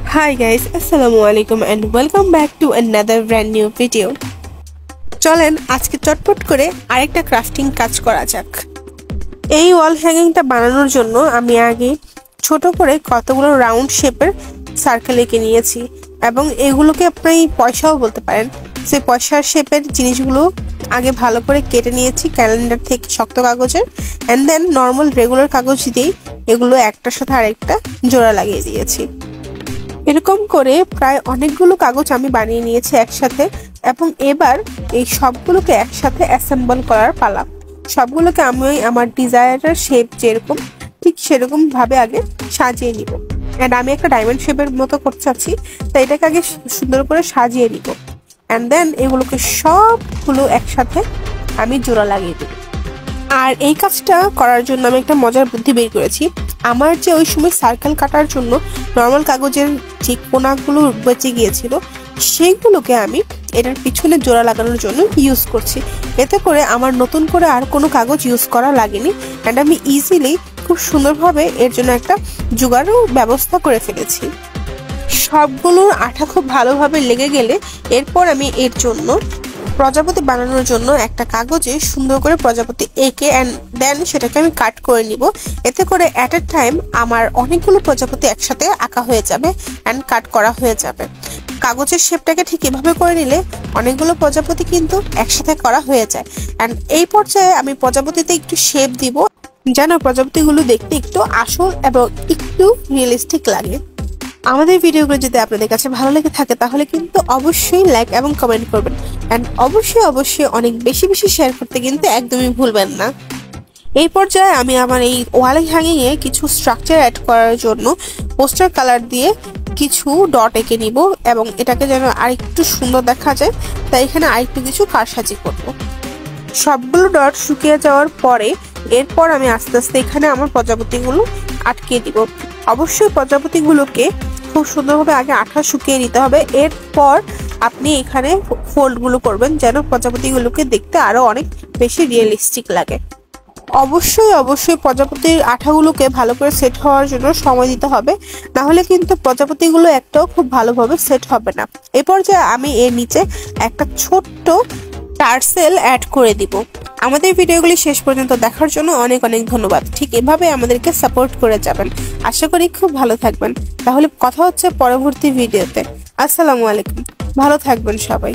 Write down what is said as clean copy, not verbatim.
Hi guys, Assalamualaikum and welcome back to another brand new video. চলেন আজকে চটপট করে আরেকটা ক্রাফটিং কাজ করা যাক। এই ওয়াল হ্যাঙ্গিংটা বানানোর জন্য আমি আগে ছোট করে কতগুলো রাউন্ড শেপের সার্কেল এঁকে নিয়েছি এবং এগুলোকে আপনি পয়সাও বলতে পারেন। সেই পয়সার শেপের জিনিসগুলো আগে ভালো করে কেটে নিয়েছি ক্যালেন্ডার থেকে শক্ত কাগজের এন্ড দেন নর্মাল রেগুলার কাগজ দিয়ে এগুলো একটার সাথে আরেকটা জোড়া লাগিয়ে দিয়েছি। এরকম করে প্রায় অনেকগুলো কাগজ আমি বানিয়ে নিয়েছি একসাথে এবং এবার এই সবগুলোকে একসাথে অ্যাসেম্বল করার পালা। সবগুলোকে আমি আমার ডিজায়ারের শেপ যেরকম ঠিক সেরকম ভাবে আগে সাজিয়ে নিব। এন্ড আমি একটা ডায়মন্ড শেপের মতো করতে চাচ্ছি, তাই এটাকে আগে সুন্দর করে সাজিয়ে নিব এন্ড দেন এগুলোকে সবগুলো একসাথে আমি জোড়া লাগিয়ে দেব। আর এই কাজটা করার জন্য আমি একটা মজার বুদ্ধি বের করেছি। আমার যে ওই সময় সার্কেল কাটার জন্য নর্মাল কাগজের যে কোনাগুলো বেঁচে গিয়েছিল সেইগুলোকে আমি এটার পিছনে জোড়া লাগানোর জন্য ইউজ করছি। এতে করে আমার নতুন করে আর কোনো কাগজ ইউজ করা লাগেনি অ্যান্ড আমি ইজিলি খুব সুন্দরভাবে এর জন্য একটা জোগাড়ও ব্যবস্থা করে ফেলেছি। সবগুলোর আঠা খুব ভালোভাবে লেগে গেলে এরপর আমি এর জন্য প্রজাপতি বানানোর জন্য একটা কাগজে সুন্দর করে প্রজাপতি এঁকে এন্ড দেন সেটাকে আমি কাট করে নিব। এতে করে অ্যাট এ টাইম আমার অনেকগুলো প্রজাপতি একসাথে আঁকা হয়ে যাবে এন্ড কাট করা হয়ে যাবে। কাগজের শেপটাকে ঠিক এভাবে করে নিলে অনেকগুলো প্রজাপতি কিন্তু একসাথে করা হয়ে যায় এন্ড এই পর্যায়ে আমি প্রজাপতিতে একটু শেপ দিব যেন প্রজাপতিগুলো দেখতে একটু আসল এবং একটু রিয়েলিস্টিক লাগে। আমাদের ভিডিওগুলো যদি আপনাদের কাছে ভালো লেগে থাকে তাহলে কিন্তু অবশ্যই লাইক এবং কমেন্ট করবেন এন্ড অবশ্যই অনেক বেশি শেয়ার করতে কিন্তু একদমই ভুলবেন না। এই পর্যায়ে আমি আমার এই ওয়াল হ্যাঙ্গিং এ কিছু স্ট্রাকচার অ্যাড করার জন্য পোস্টার কালার দিয়ে কিছু ডট এঁকে নিব এবং এটাকে যেন আরেকটু সুন্দর দেখা যায় তাই এখানে আরেকটু কিছু কারসাজি করব। সবগুলো ডট শুকিয়ে যাওয়ার পরে এরপর আমি আস্তে আস্তে এখানে আমার প্রজাপতিগুলো আটকে দিব। অবশ্যই প্রজাপতিগুলোকে খুব সুন্দরভাবে আগে আঠা শুকিয়ে নিতে হবে, এরপর আপনি এখানে ফোল্ডগুলো করবেন যেন প্রজাপতিগুলোকে দেখতে আরো অনেক বেশি রিয়েলিস্টিক লাগে। অবশ্যই প্রজাপতির আঠাগুলোকে ভালো করে সেট হওয়ার জন্য সময় দিতে হবে, না হলে কিন্তু প্রজাপতিগুলো একটাও খুব ভালোভাবে সেট হবে না। এই পর্যায়ে আমি এর নিচে একটা ছোট্ট টার্সেল অ্যাড করে দিব। আমাদের ভিডিওগুলি শেষ পর্যন্ত দেখার জন্য অনেক ধন্যবাদ। ঠিক এভাবে আমাদেরকে সাপোর্ট করে যাবেন। আশা করি খুব ভালো থাকবেন। তাহলে কথা হচ্ছে পরবর্তী ভিডিওতে। আসসালামু আলাইকুম, ভালো থাকবেন সবাই।